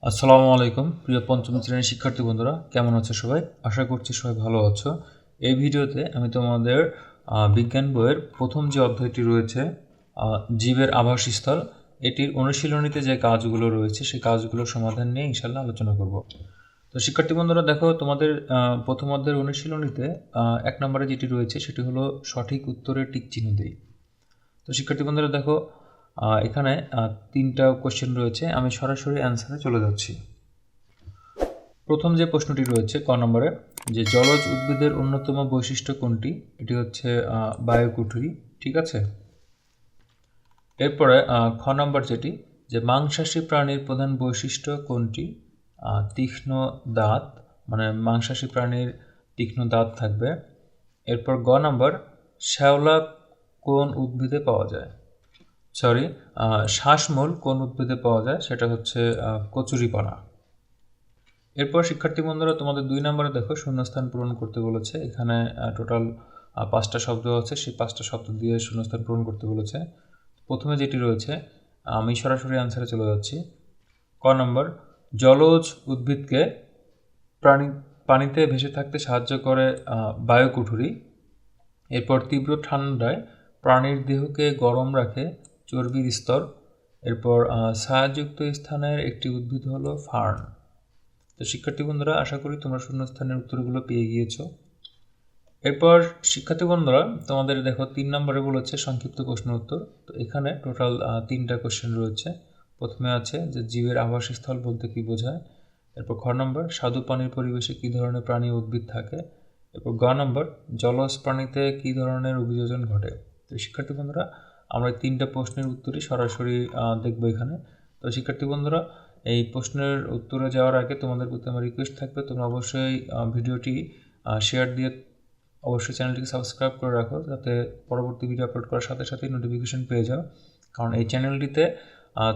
আসসালামু আলাইকুম প্রিয় পঞ্চম শ্রেণীর শিক্ষার্থী বন্ধুরা, কেমন আছো সবাই? আশা করছি সবাই ভালো আছো। এই ভিডিওতে আমি তোমাদের বিজ্ঞান বইয়ের প্রথম যে অধ্যায়টি রয়েছে জীবের আবাসস্থল, এটির অনুশীলনীতে যে কাজগুলো রয়েছে সেই কাজগুলোর সমাধান নিয়ে ইনশাল্লাহ আলোচনা করব। তো শিক্ষার্থী বন্ধুরা দেখো, তোমাদের প্রথম অধ্যায়ের অনুশীলনীতে 1 নম্বরে যেটি রয়েছে সেটি হলো সঠিক উত্তরের টিক চিহ্ন দেই। তো শিক্ষার্থী বন্ধুরা দেখো, এখানে 3টা কোশ্চেন রয়েছে। আমি সরাসরি অ্যান্সারে চলে যাচ্ছি। প্রথম যে প্রশ্নটি রয়েছে ক নম্বরে, যে জলজ উদ্ভিদের অন্যতম বৈশিষ্ট্য কোনটি? এটি হচ্ছে বায়ুকুঠুরি। ঠিক আছে। এরপরে খ নম্বর যেটি, যে মাংসাশী প্রাণীর প্রধান বৈশিষ্ট্য কোনটি? তীক্ষ্ণ দাঁত, মানে মাংসাশী প্রাণীর তীক্ষ্ণ দাঁত থাকবে। এরপর গ নম্বর, শ্যাওলা কোন উদ্ভিদে পাওয়া যায়? শ্বাসমূল কোন উদ্ভিদে পাওয়া যায়? সেটা হচ্ছে কচুরিপানা। এরপর শিক্ষার্থী বন্ধুরা তোমাদের 2 নম্বরে দেখো শূন্যস্থান পূরণ করতে বলেছে। এখানে টোটাল 5টা শব্দ আছে, সেই 5টা শব্দ দিয়ে শূন্যস্থান পূরণ করতে বলেছে। প্রথমে যেটি রয়েছে, আমি সরাসরি অ্যান্সারে চলে যাচ্ছি। ক নম্বর, জলজ উদ্ভিদকে পানিতে ভেসে থাকতে সাহায্য করে বায়ুকুঠুরি। এরপর তীব্র ঠান্ডায় প্রাণীর দেহকে গরম রাখে চর্বির স্তর। এরপর ছায়াযুক্ত স্থানের একটি উদ্ভিদ হলো ফার্ন। তো শিক্ষার্থী বন্ধুরা, আশা করি তোমরা শূন্যস্থানের উত্তরগুলো পেয়ে গিয়েছো। এরপর শিক্ষার্থী বন্ধুরা তোমাদের দেখো 3 নম্বরে বলেছে সংক্ষিপ্ত প্রশ্ন উত্তর। তো এখানে টোটাল 3টা কোশ্চেন রয়েছে। প্রথমে আছে যে জীবের আবাসস্থল বলতে কি বোঝায়। এরপর খ নম্বর, স্বাদু পানির পরিবেশে কী ধরনের প্রাণী উদ্ভিদ থাকে। এরপর গ নম্বর, জলজ প্রাণীতে কী ধরনের অভিযোজন ঘটে। তো শিক্ষার্থী বন্ধুরা আমরা 3টা প্রশ্নের উত্তরই সরাসরি দেখব এখানে। তো শিক্ষার্থী বন্ধুরা, এই প্রশ্নের উত্তরে যাওয়ার আগে তোমাদের প্রতি আমার রিকোয়েস্ট থাকবে, তোমরা অবশ্যই ভিডিওটি শেয়ার দিয়ে অবশ্যই চ্যানেলটিকে সাবস্ক্রাইব করে রাখো, যাতে পরবর্তী ভিডিও আপলোড করার সাথে সাথেই নোটিফিকেশন পেয়ে যাও। কারণ এই চ্যানেলটিতে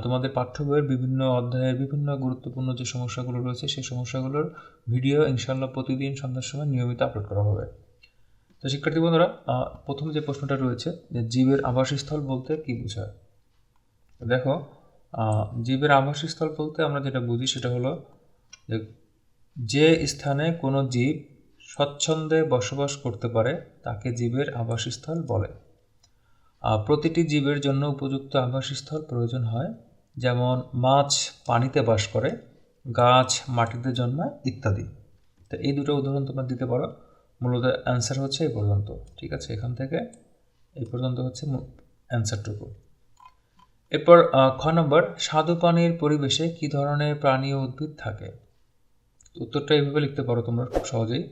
তোমাদের পাঠ্য বইয়ের বিভিন্ন অধ্যায়ের বিভিন্ন গুরুত্বপূর্ণ যে সমস্যাগুলো রয়েছে সেই সমস্যাগুলোর ভিডিও ইনশাআল্লাহ প্রতিদিন সন্ধ্যার সময় নিয়মিত আপলোড করা হবে। তো শিক্ষার্থী বন্ধুরা, প্রথম যে প্রশ্নটা রয়েছে, যে জীবের আবাসস্থল বলতে কি বোঝায়। দেখো, জীবের আবাসস্থল বলতে আমরা যেটা বুঝি সেটা হলো যে স্থানে কোনো জীব স্বচ্ছন্দে বসবাস করতে পারে তাকে জীবের আবাসস্থল বলে। প্রতিটি জীবের জন্য উপযুক্ত আবাসস্থল প্রয়োজন হয়, যেমন মাছ পানিতে বাস করে, গাছ মাটিতে জন্মায় ইত্যাদি। তো এই দুটো উদাহরণ তোমরা দিতে পারো। মূলত অ্যান্সার হচ্ছে এই পর্যন্ত। ঠিক আছে, এখান থেকে এই পর্যন্ত হচ্ছে অ্যান্সারটুকু। এরপর খ নম্বর, স্বাদু পানির পরিবেশে কী ধরনের প্রাণী ও উদ্ভিদ থাকে। উত্তরটা এইভাবে লিখতে পারো তোমরা খুব সহজেই,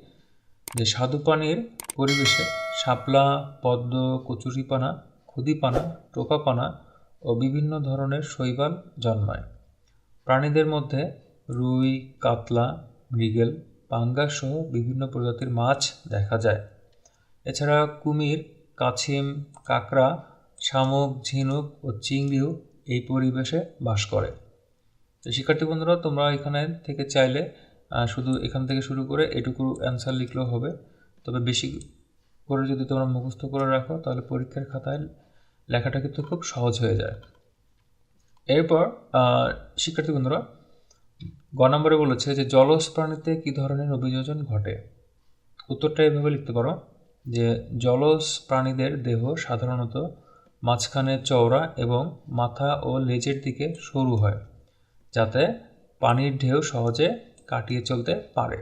যে স্বাদু পানির পরিবেশে শাপলা, পদ্ম, কচুরিপানা, ক্ষুদিপানা, টোকাপানা ও বিভিন্ন ধরনের শৈবাল জন্মায়। প্রাণীদের মধ্যে রুই, কাতলা, মৃগেল, পাঙ্গাস সহ বিভিন্ন প্রজাতির মাছ দেখা যায়। এছাড়া কুমির, কাছিম, কাঁকড়া, শামুক, ঝিনুক ও চিংড়িও এই পরিবেশে বাস করে। তো শিক্ষার্থী বন্ধুরা, তোমরা এখানে থেকে চাইলে শুধু এখান থেকে শুরু করে এটুকু অ্যান্সার লিখলেও হবে। তবে বেশি করে যদি তোমরা মুখস্থ করে রাখো তাহলে পরীক্ষার খাতায় লেখাটা কিন্তু খুব সহজ হয়ে যায়। এরপর শিক্ষার্থী বন্ধুরা গ নম্বরে বলেছে যে জলজ প্রাণীতে কী ধরনের অভিযোজন ঘটে। উত্তরটা এভাবে লিখতে পারো, যে জলজ প্রাণীদের দেহ সাধারণত মাঝখানে চওড়া এবং মাথা ও লেজের দিকে সরু হয়, যাতে পানির ঢেউ সহজে কাটিয়ে চলতে পারে।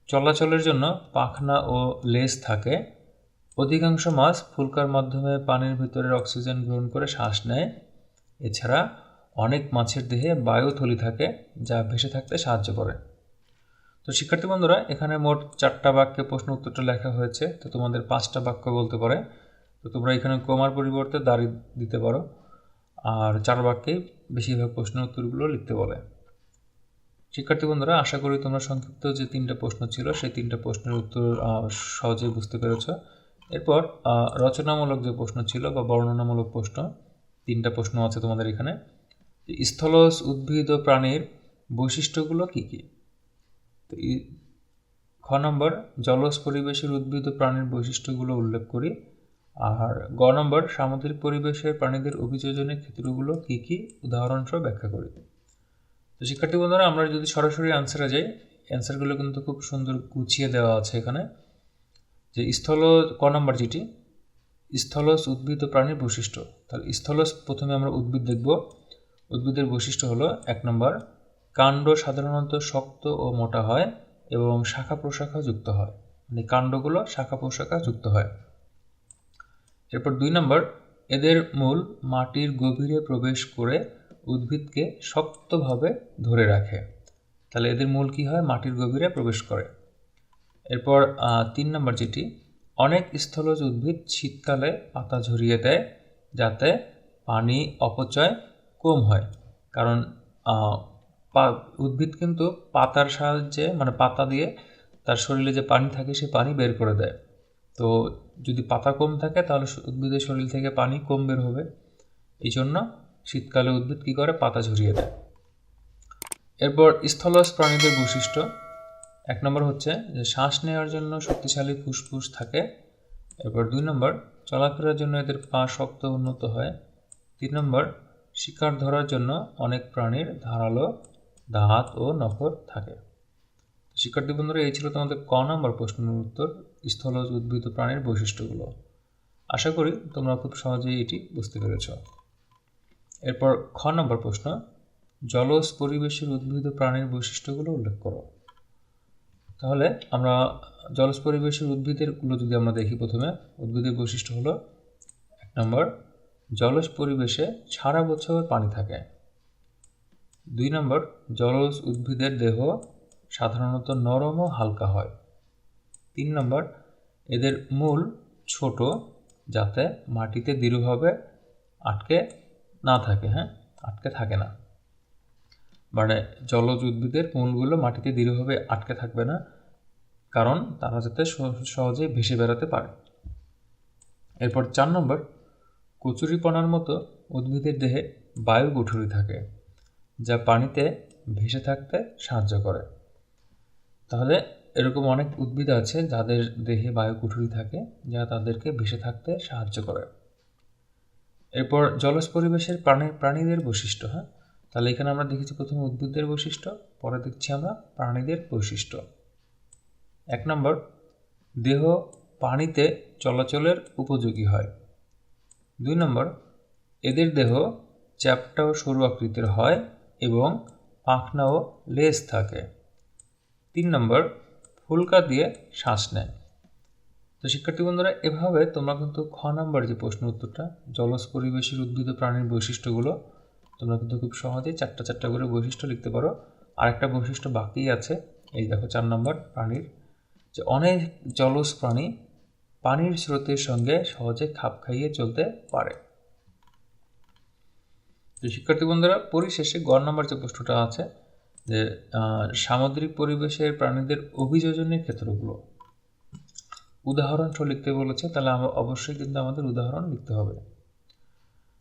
চলাচলের জন্য পাখনা ও লেজ থাকে। অধিকাংশ মাছ ফুলকার মাধ্যমে পানির ভিতরের অক্সিজেন গ্রহণ করে শ্বাস নেয়। এছাড়া অনেক মাছের দেহে বায়ুথলি থাকে, যা ভেসে থাকতে সাহায্য করে। তো শিক্ষার্থী বন্ধুরা, এখানে মোট 4টা বাক্যে প্রশ্ন উত্তরটা লেখা হয়েছে। তো তোমাদের 5টা বাক্য বলতে পারে। তো তোমরা এখানে কমার পরিবর্তে দাড়ি দিতে পারো, আর 4 বাক্যে বেশিরভাগ প্রশ্নের উত্তরগুলো লিখতে বলে। শিক্ষার্থী বন্ধুরা, আশা করি তোমরা সংক্ষিপ্ত যে 3টা প্রশ্ন ছিল সেই 3টা প্রশ্নের উত্তর সহজেই বুঝতে পেরেছ। এরপর রচনামূলক যে প্রশ্ন ছিল বা বর্ণনামূলক প্রশ্ন, 3টা প্রশ্ন আছে তোমাদের এখানে। স্থলজ উদ্ভিদ ও প্রাণীর বৈশিষ্ট্যগুলো কী কী। তো খ নম্বর, জলজ পরিবেশের উদ্ভিদ ও প্রাণীর বৈশিষ্ট্যগুলো উল্লেখ করি। আর গ নম্বর, সামুদ্রিক পরিবেশের প্রাণীদের অভিযোজনের ক্ষেত্রগুলো কী কী, উদাহরণসহ ব্যাখ্যা করি। তো শিক্ষার্থী বন্ধুরা, আমরা যদি সরাসরি অ্যান্সারে যাই, অ্যান্সারগুলো কিন্তু খুব সুন্দর গুছিয়ে দেওয়া আছে এখানে। যে ক নাম্বার যেটি, স্থলজ উদ্ভিদ ও প্রাণীর বৈশিষ্ট্য। তাহলে স্থলজ, প্রথমে আমরা উদ্ভিদ দেখব। উদ্ভিদের বৈশিষ্ট্য হলো 1 নম্বর, কাণ্ড সাধারণত শক্ত ও মোটা হয় এবং শাখা প্রশাখা যুক্ত হয়, মানে কাণ্ডগুলো শাখা প্রশাখা যুক্ত হয়। এরপর 2 নম্বর, এদের মূল মাটির গভীরে প্রবেশ করে উদ্ভিদকে শক্তভাবে ধরে রাখে। তাহলে এদের মূল কি হয়? মাটির গভীরে প্রবেশ করে। এরপর 3 নম্বর যেটি, অনেক স্থলজ উদ্ভিদ শীতকালে পাতা ঝরিয়ে দেয় যাতে পানি অপচয় কম হয়। কারণ উদ্ভিদ কিন্তু পাতার সাহায্যে, মানে পাতা দিয়ে তার শরীরে যে পানি থাকে সে পানি বের করে দেয়। তো যদি পাতা কম থাকে তাহলে উদ্ভিদের শরীর থেকে পানি কম বের হবে। এই জন্য শীতকালে উদ্ভিদ কী করে? পাতা ঝরিয়ে দেয়। এরপর স্থলজ প্রাণীদের বৈশিষ্ট্য। 1 নম্বর হচ্ছে যে শ্বাস নেওয়ার জন্য শক্তিশালী ফুসফুস থাকে। এরপর 2 নম্বর, চলাফেরার জন্য এদের পা শক্ত উন্নত হয়। 3 নম্বর, শিকার ধরার জন্য অনেক প্রাণীর ধারালো দাঁত ও নখর থাকে। শিক্ষার্থী বন্ধুরা, এই ছিল তোমাদের ক নম্বর প্রশ্নের উত্তর, স্থলজ উদ্ভিদ ও প্রাণীর বৈশিষ্ট্যগুলো। আশা করি তোমরা খুব সহজেই এটি বুঝতে পেরেছ। এরপর খ নম্বর প্রশ্ন, জলজ পরিবেশের উদ্ভিদ ও প্রাণীর বৈশিষ্ট্যগুলো উল্লেখ করো। তাহলে আমরা জলজ পরিবেশের উদ্ভিদেরগুলো যদি আমরা দেখি, প্রথমে উদ্ভিদের বৈশিষ্ট্য হলো 1 নম্বর, জলজ পরিবেশে সারা বছর পানি থাকে। 2 নম্বর, জলজ উদ্ভিদের দেহ সাধারণত নরম ও হালকা হয়। 3 নম্বর, এদের মূল ছোট যাতে মাটিতে দৃঢ়ভাবে আটকে না থাকে, আটকে থাকে না, মানে জলজ উদ্ভিদের মূলগুলো মাটিতে দৃঢ়ভাবে আটকে থাকবে না, কারণ তারা যাতে সহজে ভেসে বেড়াতে পারে। এরপর 4 নম্বর, কচুরিপানার মতো উদ্ভিদের দেহে বায়ু গুঠুরি থাকে যা পানিতে ভেসে থাকতে সাহায্য করে। তাহলে এরকম অনেক উদ্ভিদ আছে যাদের দেহে বায়ু কুঠুরি থাকে যা তাদেরকে ভেসে থাকতে সাহায্য করে। এরপর জলজ পরিবেশের প্রাণীদের বৈশিষ্ট্য। তাহলে এখানে আমরা দেখেছি প্রথমে উদ্ভিদের বৈশিষ্ট্য, পরে দেখছি আমরা প্রাণীদের বৈশিষ্ট্য। 1 নম্বর, দেহ পানিতে চলাচলের উপযোগী হয়। 2 নম্বর, এদের দেহ চ্যাপ্টা ও সরু আকৃতির হয় এবং পাখনা ও লেজ থাকে। 3 নম্বর, ফুলকা দিয়ে শ্বাস নেয়। তো শিক্ষার্থী বন্ধুরা, এভাবে তোমরা কিন্তু খ নম্বর যে প্রশ্ন উত্তরটা, জলজ পরিবেশের উদ্ভিদ ও প্রাণীর বৈশিষ্ট্যগুলো, তোমরা কিন্তু খুব সহজেই 4টা করে বৈশিষ্ট্য লিখতে পারো। আরেকটা বৈশিষ্ট্য বাকি আছে, এই দেখো 4 নম্বর প্রাণীর, যে অনেক জলজ প্রাণী পানির স্রোতের সঙ্গে সহজে খাপ খাইয়ে চলতে পারে। তো শিক্ষার্থী বন্ধুরা, পরিশেষে গ নম্বর যে প্রশ্নটা আছে, যে সামুদ্রিক পরিবেশের প্রাণীদের অভিযোজনের ক্ষেত্রগুলো উদাহরণ সহ লিখতে বলেছে। তাহলে আমরা অবশ্যই কিন্তু আমাদের উদাহরণ লিখতে হবে।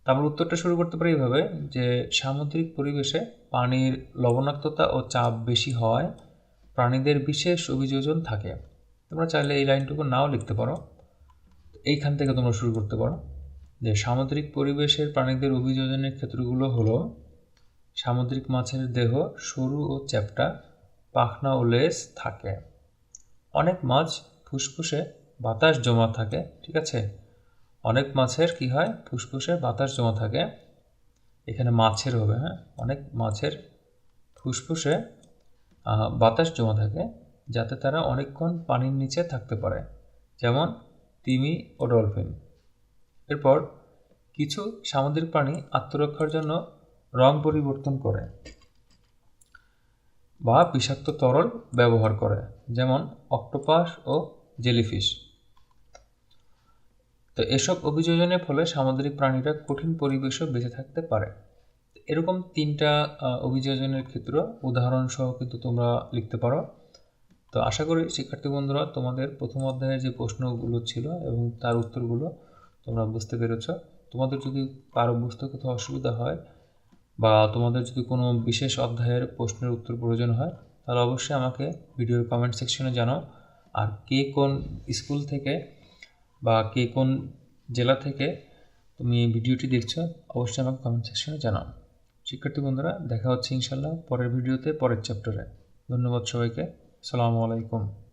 তারপর উত্তরটা শুরু করতে পারি এইভাবে, যে সামুদ্রিক পরিবেশে পানির লবণাক্ততা ও চাপ বেশি হওয়ায় প্রাণীদের বিশেষ অভিযোজন থাকে। তোমরা চাইলে এই লাইনটুকু নাও লিখতে পারো, এইখান থেকে তোমরা শুরু করতে পারো, যে সামুদ্রিক পরিবেশের প্রাণীদের অভিযোজনের ক্ষেত্রগুলো হলো সামুদ্রিক মাছের দেহ সরু ও চ্যাপ্টা, পাখনা ও লেজ থাকে। অনেক মাছ ফুসফুসে বাতাস জমা থাকে, ঠিক আছে? অনেক মাছের কি হয়? ফুসফুসে বাতাস জমা থাকে। এখানে মাছের হবে, অনেক মাছের ফুসফুসে বাতাস জমা থাকে যাতে তারা অনেকক্ষণ পানির নিচে থাকতে পারে, যেমন তিমি ও ডলফিন। এরপর কিছু সামুদ্রিক প্রাণী আত্মরক্ষার জন্য রং পরিবর্তন করে বা বিষাক্ত তরল ব্যবহার করে, যেমন অক্টোপাস ও জেলিফিশ। তো এসব অভিযোজনের ফলে সামুদ্রিক প্রাণীরা কঠিন পরিবেশেও বেঁচে থাকতে পারে। এরকম 3টা অভিযোজনের ক্ষেত্র উদাহরণ সহ কিন্তু তোমরা লিখতে পারো। তো আশা করি শিক্ষার্থী বন্ধুরা, তোমাদের প্রথম অধ্যায়ের যে প্রশ্নগুলো ছিল এবং তার উত্তরগুলো তোমরা বুঝতে পেরেছ। তোমাদের যদি কারো বুঝতে কোথাও অসুবিধা হয় বা তোমাদের যদি কোনো বিশেষ অধ্যায়ের প্রশ্নের উত্তর প্রয়োজন হয়, তাহলে অবশ্যই আমাকে ভিডিওর কমেন্ট সেকশনে জানাও। আর কে কোন স্কুল থেকে বা কে কোন জেলা থেকে তুমি ভিডিওটি দেখছো, অবশ্যই আমাকে কমেন্ট সেকশনে জানাও। শিক্ষার্থী বন্ধুরা, দেখা হচ্ছে ইনশাল্লাহ পরের ভিডিওতে, পরের চ্যাপ্টারে। ধন্যবাদ সবাইকে। আসসালামু আলাইকুম।